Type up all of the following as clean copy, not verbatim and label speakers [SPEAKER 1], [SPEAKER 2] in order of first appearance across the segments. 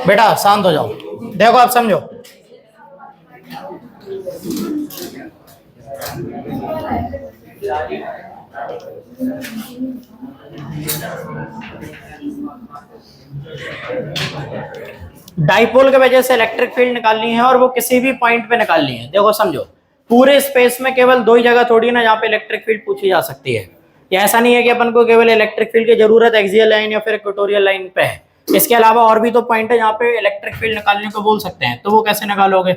[SPEAKER 1] बेटा शांत हो जाओ, देखो आप समझो। डाइपोल के वजह से इलेक्ट्रिक फील्ड निकालनी है और वो किसी भी पॉइंट पे निकालनी है। देखो समझो, पूरे स्पेस में केवल दो ही जगह थोड़ी ना जहाँ पे इलेक्ट्रिक फील्ड पूछी जा सकती है। ये ऐसा नहीं है कि अपन को केवल इलेक्ट्रिक फील्ड की जरूरत एक्सियल लाइन या फिर इक्वेटोरियल लाइन पे है। इसके अलावा और भी तो पॉइंट है जहाँ पे इलेक्ट्रिक फील्ड निकालने को बोल सकते हैं। तो वो कैसे निकालोगे?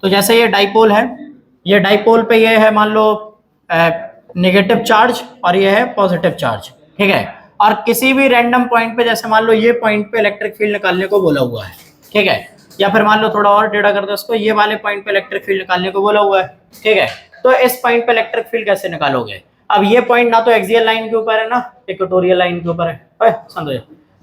[SPEAKER 1] तो जैसे ये डाइपोल है, ये डाइपोल पे ये है मान लो नेगेटिव चार्ज और ये है पॉजिटिव चार्ज, ठीक है। और किसी भी रैंडम पॉइंट पे, जैसे मान लो ये पॉइंट पे इलेक्ट्रिक फील्ड निकालने को बोला हुआ है, ठीक है। या फिर मान लो थोड़ा और टेढ़ा कर दो इसको, ये वाले पॉइंट पे इलेक्ट्रिक फील्ड निकालने को बोला हुआ है, ठीक है। तो इस पॉइंट पे इलेक्ट्रिक फील्ड कैसे निकालोगे? अब ये पॉइंट ना तो एक्सियल लाइन के ऊपर है ना इक्वेटोरियल लाइन के ऊपर है, समझो,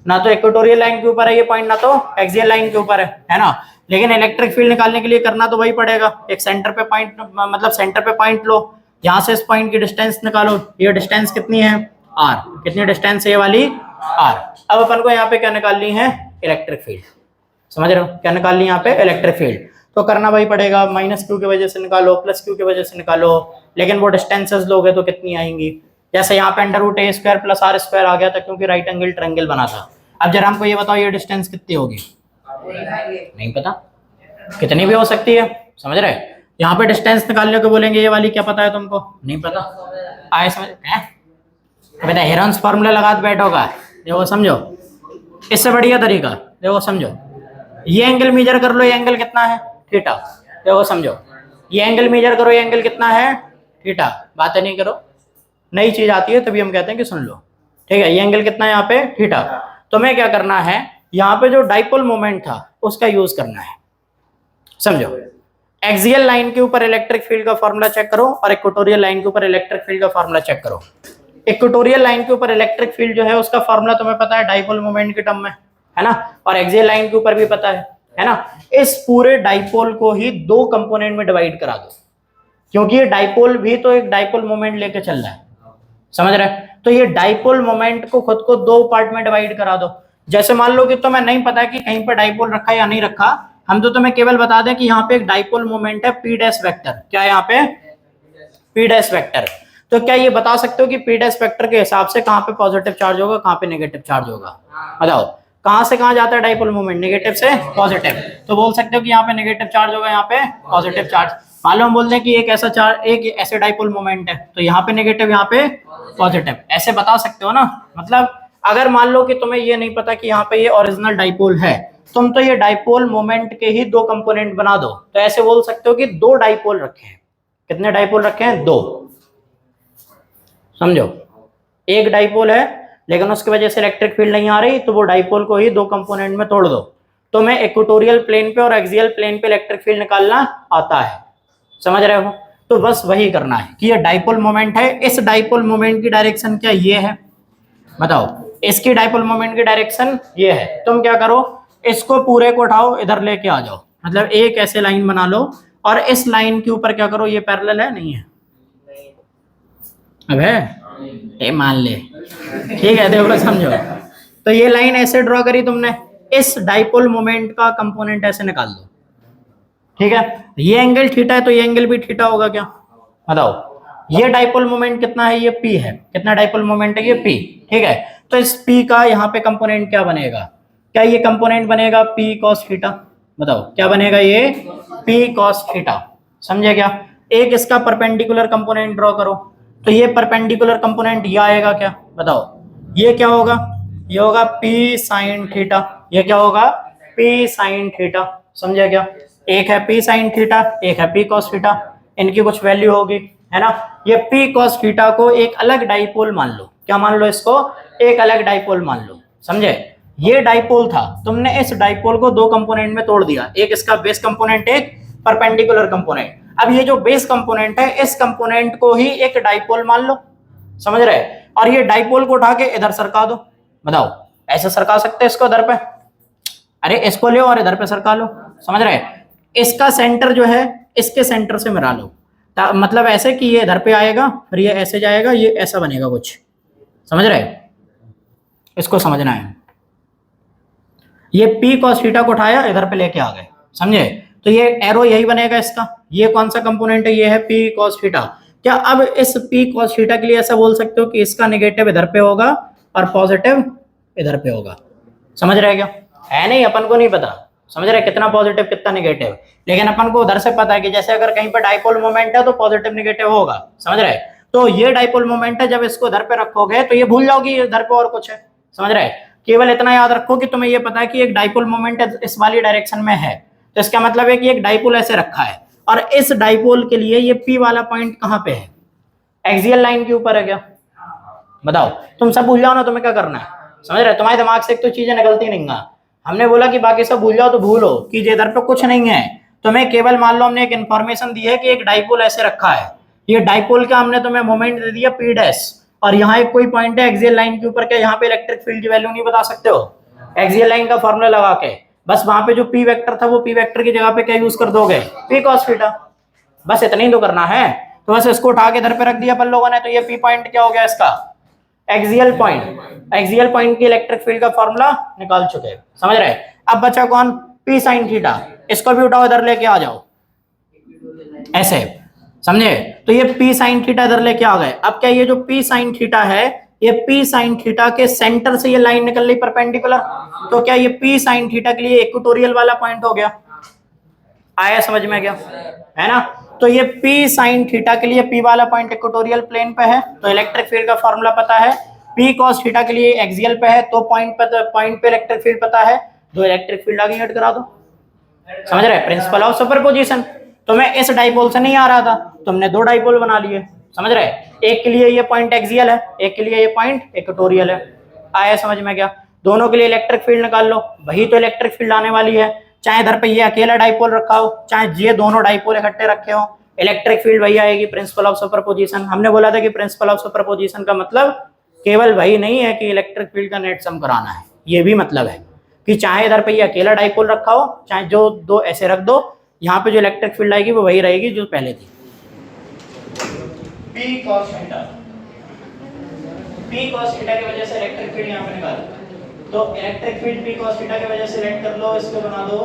[SPEAKER 1] ना तो इक्वेटोरियल लाइन के ऊपर है ये पॉइंट, ना तो एक्सियल लाइन के ऊपर है ना। लेकिन इलेक्ट्रिक फील्ड निकालने के लिए करना तो वही पड़ेगा, एक सेंटर पे पॉइंट, मतलब सेंटर पे पॉइंट लो, यहां से इस पॉइंट की डिस्टेंस निकालो। ये डिस्टेंस कितनी है? r। कितनी डिस्टेंस है ये वाली? r। अब अपन को यहाँ पे क्या निकालनी है? Electric field. समझ रहे हो? क्या निकालनी है यहाँ पे? Electric field. तो करना वही पड़ेगा, माइनस क्यू की वजह से निकालो, प्लस क्यू की वजह से निकालो। लेकिन वो डिस्टेंसेस लोगे तो कितनी आएंगी? जैसे यहाँ पे under root a² plus r² आ गया था क्योंकि राइट एंगल ट्रायंगल बना था। अब जरा हमको ये बताओ, ये डिस्टेंस कितनी होगी? नहीं पता, कितनी भी हो सकती है, समझ रहे? यहाँ पे डिस्टेंस निकालने को बोलेंगे, ये वाली क्या पता है तुमको? नहीं पता, आए समझ बेटा, हेरॉन्स फार्मूला लगा बैठोगा। देखो समझो, इससे बढ़िया तरीका, देखो समझो, ये एंगल मेजर कर लो, ये एंगल कितना है? थीटा। देखो समझो, ये एंगल मेजर करो, ये एंगल कितना है? थीटा। बातें नहीं करो, नई चीज आती है तभी हम कहते हैं कि सुन लो, ठीक है। ये एंगल कितना है यहाँ पे? थीटा। तुम्हें क्या करना है, यहाँ पे जो डाइपोल मोमेंट था उसका यूज करना है, समझो। एक्सियल लाइन के ऊपर इलेक्ट्रिक फील्ड का फॉर्मूला चेक करो और इक्वेटोरियल लाइन के ऊपर इलेक्ट्रिक फील्ड का फॉर्मूला चेक करो। इक्वेटोरियल लाइन के ऊपर इलेक्ट्रिक फील्ड जो है उसका फॉर्मूला तुम्हें पता है डाइपोल मोमेंट के टर्म में, है ना। और एक्सियल लाइन के ऊपर भी पता है ना। इस पूरे डाइपोल को ही दो कंपोनेंट में डिवाइड करा दो, क्योंकि ये डाइपोल भी तो एक डाइपोल मोमेंट लेके चल रहा है, समझ रहे? तो ये डाइपोल मोमेंट को खुद को दो पार्ट में डिवाइड करा दो। जैसे मान लो कि तुम्हें नहीं पता कि कहीं पर डाइपोल रखा या नहीं रखा, हम तो तुम्हें केवल बता दें कि यहाँ पे एक डाइपोल मोमेंट है p डैश वेक्टर। क्या है यहाँ पे? p dash vector. तो क्या ये बता सकते हो कि p डैश वेक्टर के हिसाब से कहाँ पे पॉजिटिव चार्ज होगा, कहाँ पे नेगेटिव चार्ज होगा? बताओ, कहाँ से कहाँ जाता है डाइपोल मोमेंट? नेगेटिव से पॉजिटिव। तो बोल सकते हो कि यहाँ पे नेगेटिव चार्ज होगा, यहाँ पे पॉजिटिव चार्ज। मान लो हम बोल दें कि एक ऐसा चार्ज, एक ऐसे डाइपोल मोमेंट है, तो यहाँ पे नेगेटिव, यहाँ पे पॉजिटिव, ऐसे बता सकते हो ना। मतलब अगर मान लो कि तुम्हें ये नहीं पता कि यहाँ पे ये ओरिजिनल डाइपोल है, तुम तो ये डाइपोल मोमेंट के ही दो कंपोनेंट बना दो। तो ऐसे बोल सकते हो कि दो डाइपोल रखे हैं। कितने डाइपोल रखे हैं? दो। समझो, एक डाइपोल है लेकिन उसकी वजह से इलेक्ट्रिक फील्ड नहीं आ रही, तो वो डाइपोल को ही दो कंपोनेंट में तोड़ दो। तो मैं इक्वेटोरियल प्लेन पे और एक्सियल प्लेन पे इलेक्ट्रिक फील्ड निकालना आता है, समझ रहे हो? तो बस वही करना है कि ये डाइपोल मोमेंट है, इस डाइपोल मोमेंट की डायरेक्शन क्या ये है? बताओ, इसकी डाइपोल मोमेंट की डायरेक्शन ये है। तुम क्या करो, इसको पूरे को उठाओ, इधर लेके आ जाओ, मतलब एक ऐसे लाइन बना लो और इस लाइन के ऊपर क्या करो, ये पैरेलल है नहीं है? अब है, ये मान ले, ठीक है। देखो समझो, तो ये लाइन ऐसे ड्रॉ करी तुमने, इस डाइपोल मोमेंट का कंपोनेंट ऐसे निकाल दो, ठीक है। ये एंगल थीटा है तो ये एंगल भी थीटा होगा क्या? बताओ, ये डाइपोल मोमेंट कितना है? ये p है। कितना डाइपोल मोमेंट है? ये p, ठीक है। तो इस p का यहाँ पे कंपोनेंट क्या बनेगा? क्या ये कंपोनेंट बनेगा p cos थीटा? बताओ क्या बनेगा? ये p cos थीटा। समझे क्या? एक इसका परपेंडिकुलर कंपोनेंट ड्रॉ करो, तो ये परपेंडिकुलर कंपोनेंट ये आएगा क्या? बताओ, ये क्या होगा? ये होगा p sin थीटा। ये क्या होगा? p sin theta. समझे क्या? एक है p sin थीटा, एक है p cos थीटा, इनकी कुछ वैल्यू होगी, है ना। ये p cos थीटा को एक अलग डाइपोल मान लो। क्या मान लो इसको? एक अलग डाइपोल मान लो, समझे? ये डाइपोल था, तुमने इस डाइपोल को दो कंपोनेंट में तोड़ दिया, एक इसका बेस कंपोनेंट, एक परपेंडिकुलर कंपोनेंट। अब ये जो बेस कंपोनेंट है, इस कंपोनेंट को ही एक डाइपोल मान लो, समझ रहे? और ये डाइपोल को उठा के इधर सरका दो। बताओ, ऐसे सरका सकते हैं इसको इधर पे? अरे इसको लो और इधर पे सरका लो, समझ रहे? इसका सेंटर जो है इसके सेंटर से मिला लो, मतलब ऐसे कि ये इधर पे आएगा, फिर ये ऐसे जाएगा, ये ऐसा बनेगा कुछ, समझ रहे? इसको समझना है। ये p cos थीटा को उठाया, इधर पे लेके आ गए, समझे? तो ये एरो यही बनेगा इसका। ये कौन सा कंपोनेंट है? ये है p cos थीटा। क्या अब इस p cos थीटा के लिए ऐसा बोल सकते हो कि इसका नेगेटिव इधर पे होगा और पॉजिटिव इधर पे होगा? समझ रहे क्या? है नहीं, अपन को नहीं पता, समझ रहे कितना पॉजिटिव कितना नेगेटिव, लेकिन अपन को उधर से पता है कि जैसे अगर कहीं पर डाइपोल मोमेंट है तो पॉजिटिव नेगेटिव होगा, समझ रहे? तो ये डाइपोल मोमेंट है, जब इसको इधर पे रखोगे तो ये भूल जाओगी इधर पे और कुछ है, समझ रहे? केवल इतना याद रखो कि तुम्हें ये पता है कि एक डाइपोल मोमेंट इस वाली डायरेक्शन में है, तो इसका मतलब है कि एक डाइपोल ऐसे रखा है, और इस डाइपोल के लिए ये P वाला पॉइंट कहाँ पे है? एक्सियल लाइन के ऊपर है क्या? बताओ, तुम सब भूल जाओ ना, तुम्हें क्या करना है? समझ रहे? तुम्हारे दिमाग से एक तो चीजें निकलती नहीं है। हमने बोला कि बाकी सब भूल जाओ तो भूलो कि इधर पे कुछ नहीं है, तुम्हें केवल मान लो हमने एक इन्फॉर्मेशन दी है कि एक डाइपोल ऐसे रखा है, ये डाइपोल का हमने तुम्हें मोमेंट दे दिया P डैश, और यहाँ एक कोई पॉइंट है एक्सियल लाइन के ऊपर, क्या यहाँ पे इलेक्ट्रिक फील्ड की वैल्यू नहीं बता सकते हो एक्सियल लाइन का फॉर्मूला लगा के? बस वहां पे जो P वेक्टर था वो P वेक्टर की जगह पे क्या यूज कर दोगे? P cos theta. बस इतना ही तो करना है। तो बस इसको उठा के इधर पे रख दिया अपन लोगों ने, तो ये P पॉइंट क्या हो गया इसका? Axial point. एक्सियल पॉइंट की इलेक्ट्रिक फील्ड का फॉर्मूला निकाल चुके हैं, समझ रहे? अब बचा कौन? P sin theta. इसको भी उठाओ, इधर लेके आ जाओ ऐसे, समझे? तो ये P sin थीटा इधर लेके आ गए। अब क्या ये जो P sin थीटा है, ये P sin थीटा के सेंटर से ये लाइन निकल रही परपेंडिकुलर, तो क्या ये P sin थीटा के लिए इक्वेटोरियल वाला पॉइंट हो गया? आया समझ में? गया है ना? तो ये P sin थीटा के लिए P वाला पॉइंट इक्वेटोरियल प्लेन पे है, तो इलेक्ट्रिक फील्ड का फॉर्मूला पता है। P cos थीटा के लिए एक्सियल पे है, तो पॉइंट पे इलेक्ट्रिक फील्ड पता है, दो इलेक्ट्रिक फील्ड आगे ऐड करा दो, समझ रहे? Principle of superposition. तुम्हें इस डाइपोल से नहीं आ रहा था, तुमने दो डाइपोल बना लिए, समझ रहे? एक के लिए ये पॉइंट एक्सियल है, एक के लिए ये पॉइंट इक्वेटोरियल है। आया समझ में? क्या दोनों के लिए इलेक्ट्रिक फील्ड निकाल लो, वही तो इलेक्ट्रिक फील्ड आने वाली है, चाहे इधर पे ये अकेला डाइपोल रखा हो, चाहे ये दोनों डाइपोल इकट्ठे रखे हो, इलेक्ट्रिक फील्ड वही आएगी, प्रिंसिपल ऑफ सुपरपोजिशन। हमने बोला था कि प्रिंसिपल ऑफ सुपरपोजिशन का मतलब केवल वही नहीं है कि इलेक्ट्रिक फील्ड का नेट सम कराना है, ये भी मतलब है कि चाहे इधर पे ये अकेला डाइपोल रखा हो, चाहे जो दो ऐसे रख दो, यहाँ पे जो इलेक्ट्रिक फील्ड आएगी वो वही रहेगी जो पहले थी। P cos theta, P cos theta की वजह से इलेक्ट्रिक फील्ड यहाँ पे निकाल, तो electric field P cos theta की वजह से लेट कर लो, इसको बना दो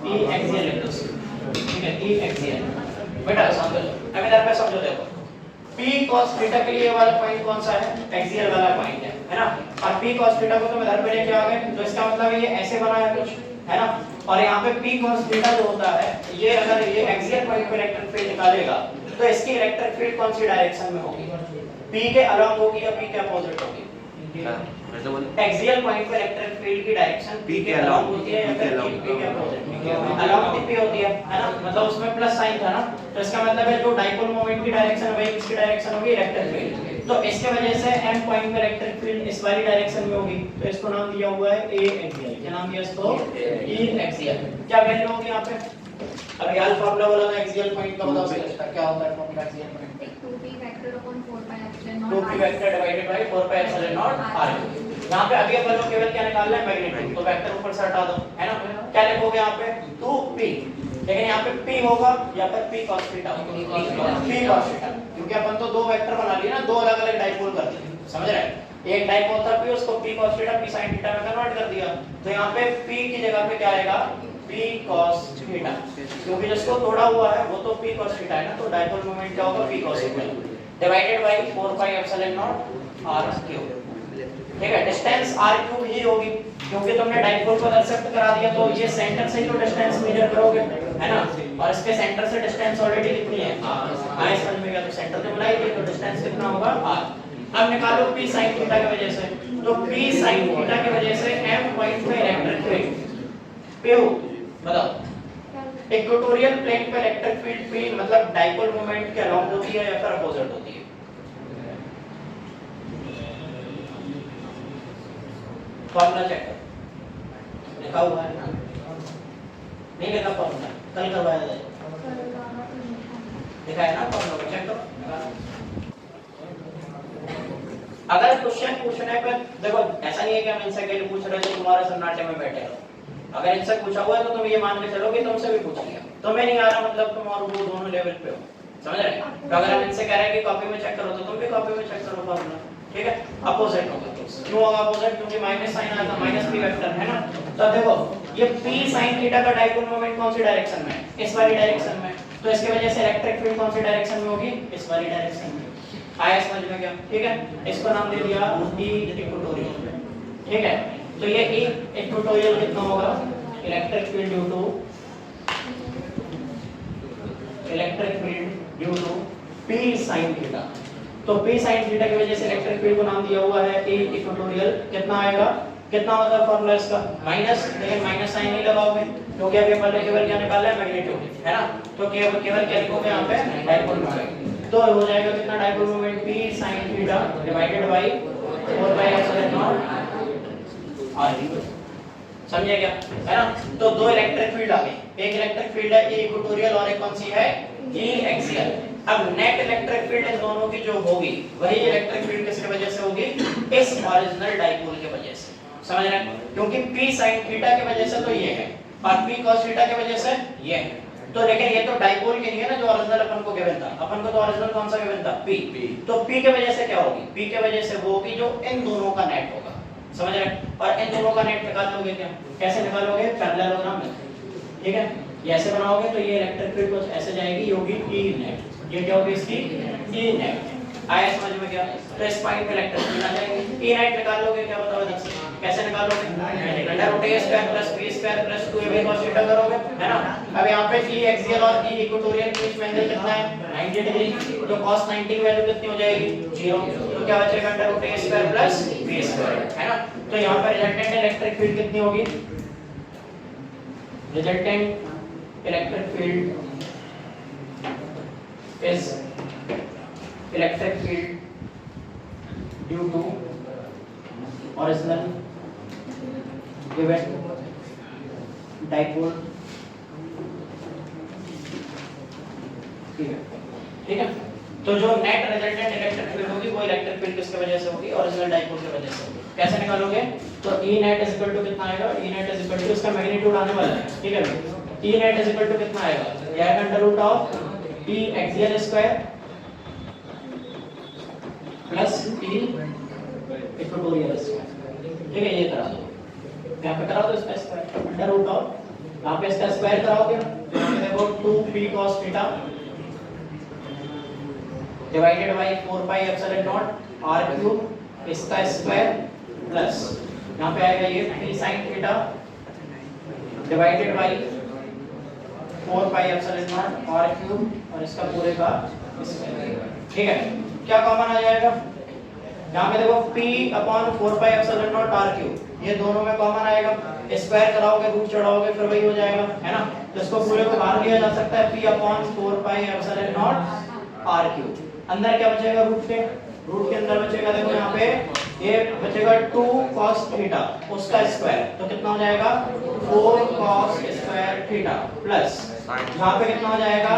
[SPEAKER 1] E एक्सियल लिख दो, ठीक है? E axial. बेटा समझो, अब इधर पे समझो, देखो P cos थीटा के लिए वाला पॉइंट कौन सा है? एक्सियल वाला पॉइंट है ना? और P cos थीटा को तुम इधर पे लेके आ गए, तो इसका मतलब है ये ऐसे बना है कुछ, है ना? और यहाँ पे P cos थीटा जो होता है, ये अगर ये एक्सियल पॉइंट पे इलेक्ट्रिक फील्ड निकालेगा तो इसकी इलेक्ट्रिक फील्ड कौन सी डायरेक्शन में होगी? P के अलोंग होगी या P के अपोजिट होगी? एक्सियल पॉइंट पे इलेक्ट्रिक फील्ड की डायरेक्शन P के अलोंग होती है या फिर P के अपोजिट? अलोंग P होती है ना? मतलब उसमें प्लस साइन था ना, तो इसका मतलब है जो डाइपोल मोमेंट की डायरेक्शन है वही किसकी डायरेक्शन होगी? Electric field. तो इसके वजह से M पॉइंट पे इलेक्ट्रिक फील्ड इस वाली डायरेक्शन में होगी, तो इसको नाम दिया हुआ है A एक्सियल। क्या नाम दिया इसको? E axial. क्या वैल्यू होगी यहाँ पे? अब यार फार्मूला बोला था एक्सियल पॉइंट का, बताओ क्या होता है फॉर्मूला एक्सियल पॉइंट पे?
[SPEAKER 2] 2p vector upon 4 pi epsilon naught
[SPEAKER 1] 2p vector divided by 4 pi epsilon naught r। यहाँ पे अभी अपन लोग केवल क्या निकालना है? मैग्नीट्यूड, तो वेक्टर ऊपर से हटा दो, है ना? क्या लिखोगे यहाँ पे? 2p, लेकिन यहाँ पे p होगा या फिर p cos theta? p cos theta, क्योंकि अपन तो दो वेक्टर बना लिए ना, दो अलग-अलग डाइपोल कर दिए, समझ रहे हैं? एक डाइपोल था p, उसको p cos theta p sin theta में कन्वर्ट कर दिया, तो यहाँ पे p की जगह पे क्या आएगा? p cos थीटा, क्योंकि जिसको तोड़ा हुआ है वो तो p cos थीटा है ना, तो डाइपोल मोमेंट क्या होगा? p cos theta divided bye 4 pi epsilon naught r cube, ठीक है? डिस्टेंस r क्यूब ही होगी, क्योंकि तुमने डाइपोल को इंटरसेप्ट करा दिया, तो ये सेंटर से ही तो डिस्टेंस मेजर करोगे, है ना? और इसके सेंटर से डिस्टेंस ऑलरेडी कितनी है? r। समझ में गया? तो सेंटर से मिला ही, तो डिस्टेंस कितना होगा? r। अब निकालो p sin थीटा की वजह से, तो p sin थीटा की वजह से m पॉइंट पे इलेक्ट्रिक फील्ड p हो, बताओ। इक्वेटोरियल प्लेन पे इलेक्ट्रिक फील्ड P मतलब डाइपोल मोमेंट के अलोंग होती है या फिर अपोजिट होती है? फॉर्मूला चेक करो, लिखा हुआ है ना? नहीं लिखा फॉर्मूला? कल करवाया था, लिखा है ना फॉर्मूला? चेक करो। अगर क्वेश्चन पूछने पे देखो, ऐसा नहीं है कि हम इनसे के लिए पूछ रहे हैं तो तुम्हारे सन्नाटे में बैठे रहो। अगर इनसे पूछा हुआ है तो तुम ये मान के चलो कि तुमसे भी पूछ लिया, तुम्हें नहीं आ रहा मतलब तुम और वो दोनों लेवल पे हो, समझ रहे हैं? तो अगर हम इनसे कह रहे हैं कि कॉपी में चेक करो तो तुम भी कॉपी में चेक करो फॉर्मूला, ठीक है? अपोजिट होगा, क्यों होगा अपोजिट? क्योंकि माइनस साइन आया था, माइनस p वेक्टर है ना। तो देखो ये p sin थीटा का डाइपोल मोमेंट कौन सी डायरेक्शन में है? इस वाली डायरेक्शन में। तो इसके वजह से इलेक्ट्रिक फील्ड कौन सी डायरेक्शन में होगी? इस वाली डायरेक्शन में। आया समझ में क्या? ठीक है, इसको नाम दे दिया e इक्वेटोरियल, ठीक है? तो ये e इक्वेटोरियल कितना होगा? Electric field due to p sin theta. तो p sin थीटा की वजह से इलेक्ट्रिक फील्ड को नाम दिया हुआ है e इक्वेटोरियल। कितना आएगा? कितना मतलब फॉर्मूला इसका? माइनस, लेकिन माइनस साइन नहीं लगाओगे क्योंकि अभी पहले केवल क्या निकालना है? मैग्नीट्यूड, है ना? तो केवल क्या लिखोगे यहाँ पे? Dipole moment. तो हो जाएगा कितना dipole moment? p sin theta divided bye 4 pi epsilon naught r। समझे क्या? है ना? तो दो इलेक्ट्रिक फील्ड आ गई, एक इलेक्ट्रिक फील्ड है e इक्वेटोरियल और एक कौन सी है? e axial. अब नेट इलेक्ट्रिक फील्ड इन दोनों की जो होगी वही इलेक्ट्रिक फील्ड किसकी वजह से होगी? इस ओरिजिनल डाइपोल की वजह से। समझ रहे हैं? क्योंकि p sin थीटा की वजह से तो ये है और p cos थीटा की वजह से ये है। तो लेकिन ये तो डाइपोल के लिए ना जो ओरिजिनल अपन को गिवन था, अपन को तो ओरिजिनल कौन सा गिवन था? p। तो p की वजह से क्या होगी? p की वजह से वो होगी जो इन दोनों का नेट होगा। समझ रहे हैं? और इन दोनों का नेट निकालोगे क्या? कैसे निकालोगे? पैरेललोग्राम में, ठीक है? ये ऐसे बनाओगे तो ये इलेक्ट्रिक फील्ड बस ऐसे जाएगी, ये होगी e नेट। ये क्या होगी इसकी? e net. आया समझ में क्या? तो इस पॉइंट पे इलेक्ट्रिक फील्ड आ जाएगी। e नेट निकालोगे क्या? बताओ दीजिए कैसे निकालोगे? Under root a square plus b square plus 2ab cos theta करोगे, है ना? अब यहां पे e एक्सियल और e इक्वेटोरियल के बीच में एंगल कितना है? 90 डिग्री। तो cos 90 की वैल्यू कितनी हो जाएगी? 0। तो क्या बचेगा? Under root a square plus b square, है ना? तो यहां पर रिजल्टेंट इलेक्ट्रिक फील्ड कितनी होगी? Resultant electric field is electric field due to original given dipole, ठीक है? तो जो नेट रिजल्टेंट इलेक्ट्रिक फील्ड होगी वो इलेक्ट्रिक फील्ड किसकी वजह से होगी? ओरिजिनल डाइपोल की वजह से। कैसे निकालोगे? तो E net is equal to कितना आएगा? E net is equal to इसका मैग्नीट्यूड आने वाला है, ठीक है? E net is equal to कितना आएगा? यह है under root of p axial square plus p equatorial square, ठीक है? ये करा दो, यहाँ पे करा दो इसका स्क्वायर अंडर रूट ऑफ, यहाँ पे इसका स्क्वायर कराओगे तो यहाँ पे देखो 2p cos theta divided bye 4 pi epsilon naught r cube इसका स्क्वायर प्लस यहाँ पे आएगा ये p sin theta divided bye 4 pi epsilon naught r cube और इसका पूरे का स्क्वायर, ठीक है? क्या कॉमन आ जाएगा? यहाँ पे देखो p upon 4 pi epsilon naught r cube, ये दोनों में कॉमन आएगा। स्क्वायर कराओगे, रूट चढ़ाओगे, फिर वही हो जाएगा, है ना? तो इसको पूरे को बाहर लिया जा सकता है p upon 4 pi epsilon naught r cube. अंदर क्या बचेगा? रूट के अंदर बचेगा, देखो यहाँ पे ये बचेगा 2 cos थीटा उसका स्क्वायर, तो कितना हो जाएगा? 4 cos स्क्वायर थीटा प्लस यहाँ पे कितना हो जाएगा?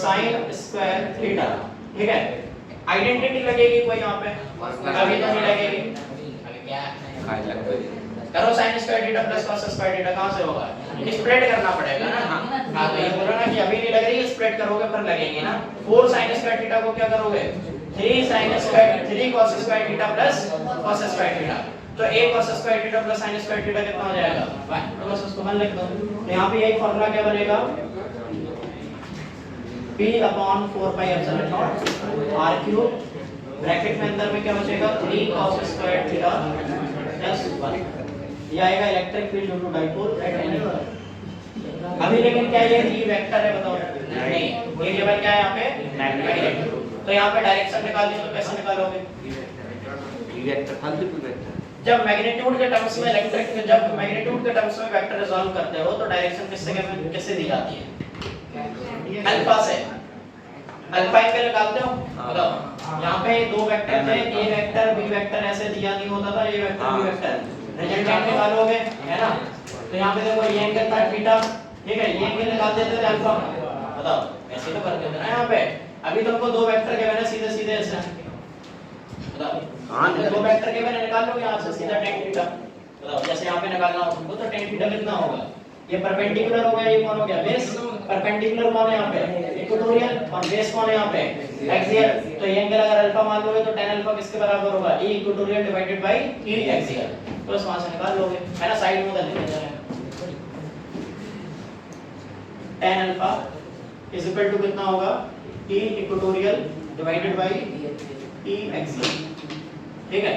[SPEAKER 1] sin स्क्वायर थीटा, ठीक है? आइडेंटिटी लगेगी कोई यहाँ पे? अभी तो नहीं लगेगी। अभी क्या करो? sin square theta plus cos square theta कहाँ से होगा? स्प्लिट करना पड़ेगा ना। हाँ तो ये बोलो ना कि अभी नहीं लग रही, स्प्लिट करोगे फिर लगेगी ना। 4 sin स्क्वायर थीटा को क्या करोगे? 3 cos square theta plus cos square theta. तो a cos square theta plus sin square theta कितना हो जाएगा? 1। तो बस उसको 1 लिख दो। तो यहाँ पे यही फार्मूला क्या बनेगा? p upon 4 pi epsilon naught r cube bracket में अंदर में क्या बचेगा? 3 cos स्क्वायर थीटा प्लस 1। ये आएगा electric field due to dipole at any point. अभी लेकिन क्या ये e वेक्टर है? बताओ। नहीं, ये केवल क्या है यहाँ पे? मैग्नीट्यूड। तो यहाँ पे डायरेक्शन निकालनी है तो कैसे निकालोगे?
[SPEAKER 3] e वेक्टर फालतू की वेक्टर।
[SPEAKER 1] जब मैग्नीट्यूड के टर्म्स में जब मैग्नीट्यूड के टर्म्स में वेक्टर रिजॉल्व करते हो तो डायरेक्शन किससे दी जाती है? अल्फा से। अल्फा एंगल निकालते हो? बताओ। यहाँ पे दो वेक्टर थे, a वेक्टर b वेक्टर, ऐसे दिया नहीं होता था a vector b vector. Resultant निकालोगे, है ना? तो यहाँ पे देखो ये एंगल था थीटा, ठीक है? ये एंगल निकाल देते थे अल्फा। बताओ ऐसे तो करते थे ना यहाँ पे। अभी तुमको दो वेक्टर के मैंने सीधे ऐसे, बताओ। हां दो वेक्टर के मैंने निकाल लो यहाँ से सीधा tan थीटा। बताओ जैसे यहाँ पे निकालना हो तुमको तो tan थीटा कितना होगा? ये परपेंडिकुलर हो गया, ये कौन हो गया बेस, परपेंडिकुलर कौन है यहाँ पे इक्वेटोरियल, और बेस कौन है यहाँ पे एक्सियल। तो ये एंगल अगर अल्फा मान लोगे तो tan अल्फा किसके बराबर होगा e equatorial divided by e axial, तो बस वहां से निकाल लोगे, है ना। साइड में उधर लिख देना tan alpha is equal to कितना होगा e equatorial divided by e axial, ठीक है।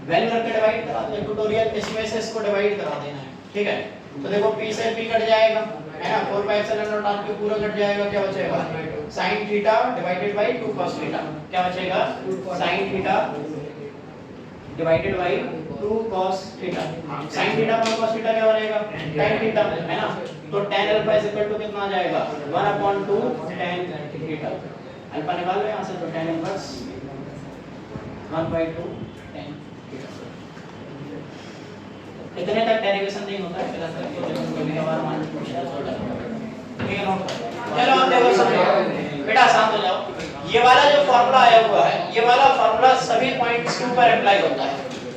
[SPEAKER 1] वैल्यू रख के डिवाइड करा दो, इक्वेटोरियल इसमें से इसको डिवाइड करा देना है, ठीक है। तो देखो p से p कट जाएगा, है ना, 4 pi epsilon naught r cube पूरा कट जाएगा, क्या बचेगा sin theta divided by 2 cos theta, क्या बचेगा sin theta divided by 2 cos theta. sin theta और cos थीटा क्या बनेगा tan थीटा, है ना। तो tan alpha is equal to कितना आ जाएगा 1/2 tan थीटा। अल्फा निकाल लो यहां से, तो tan इनवर्स 1/2 tan थीटा। इतने तक डेरिवेशन नहीं होता है, फिर तो देखो कभी कभार मान पूछा छोटा, ठीक है। नोट चलो आप देखो समझो बेटा, शांत हो जाओ। ये वाला जो फार्मूला आया हुआ है, ये वाला फार्मूला सभी पॉइंट्स के ऊपर अप्लाई होता है,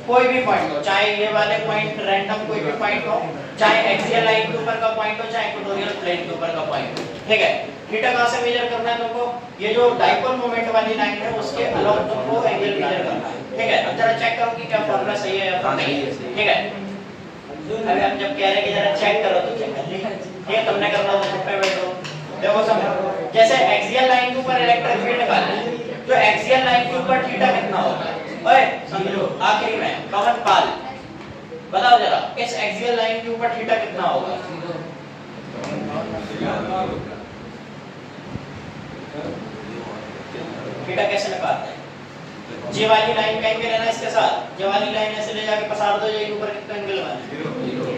[SPEAKER 1] कोई भी पॉइंट हो, चाहे ये वाले पॉइंट रैंडम कोई भी पॉइंट हो, चाहे एक्सियल लाइन के ऊपर का पॉइंट हो, चाहे इक्वेटोरियल प्लेन के ऊपर का पॉइंट हो, ठीक है। थीटा कहां से मेजर करना है तुमको, ये जो डाइपोल मोमेंट वाली लाइन है उसके अलोंग तुमको एंगल मेजर करना है, ठीक है। अब जरा चेक करो कि क्या फार्मूला सही है या फिर नहीं है, ठीक है। अभी हम जब कह रहे हैं कि जरा चेक करो तो चेक कर लीजिए, ठीक है। तुमने करना तो चुप पे बैठो, देखो समझो। जैसे एक्सियल लाइन के ऊपर इलेक्ट्रिक फील्ड निकालना है, तो एक्सियल लाइन के ऊपर थीटा कितना होगा, ओए समझो। आखिरी में कॉमन पाल बताओ जरा, इस एक्सियल लाइन के ऊपर थीटा कितना होगा, थीटा कैसे निकालते हैं। जे वाली लाइन का एंगल है ना इसके साथ, जे वाली लाइन ऐसे ले जाके पसार दो, ये ऊपर कितना एंगल बना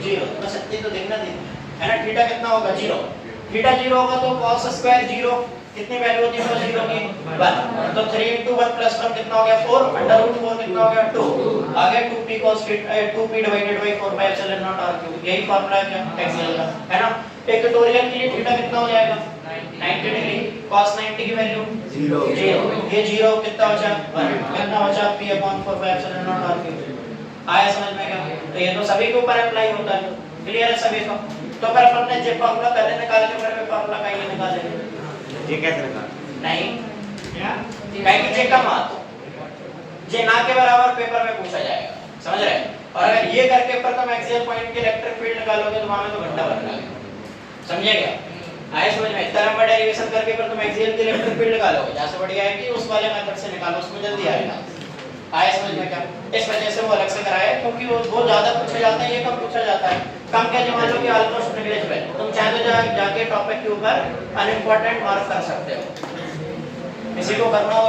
[SPEAKER 1] 0, बस सत्य तो देखना है ना। थीटा कितना होगा 0, थीटा 0 होगा तो cos स्क्वायर 0, कितनी वैल्यू होती है 0 की 1, तो 3 * 1 + 1 कितना हो गया 4, √4 कितना हो गया 2, आगे 2p cos 2p divided by 4 pi epsilon naught r cube, यही फार्मूला है क्या एक्सियल का, है ना। इक्वेटोरियल के लिए थीटा कितना हो जाएगा 90 डिग्री, cos 90 की वैल्यू 0, ये 0 कितना बचा 1, कितना बचा p/4 पाई एप्सिलॉन नॉट r क्यूब। आया समझ में क्या, तो ये तो सभी के ऊपर अप्लाई होता है, क्लियर है सभी को। तो फिर अपन ने जे फार्मूला पहले निकाल के फिर फार्मूला का ये निकालेंगे,
[SPEAKER 3] ये कैसे निकाल
[SPEAKER 1] नहीं क्या कहीं कि जे कम आता जे ना के बराबर पेपर में पूछा जाएगा, समझ रहे। और अगर ये करके पर तुम एक्सियल पॉइंट के इलेक्ट्रिक फील्ड निकालोगे तो वहां में तो घंटा भर लगेगा, समझे क्या। आए समझ में, तरंग में डेरिवेशन करके पर तुम एक्सियल के इलेक्ट्रिक फील्ड निकालोगे, जहां से बढ़िया है कि उस वाले मेथड से निकालो, उसमें जल्दी आएगा। आए समझ में क्या, इस वजह से वो अलग से कराया है, क्योंकि वो ज्यादा पूछा जाता है, ये कम पूछा जाता है। कम क्या मान लो कि ऑलमोस्ट नेग्लिजिबल, तुम चाहे तो जाके टॉपिक के ऊपर अनइम्पोर्टेंट मार्क कर सकते हो। किसी को करना हो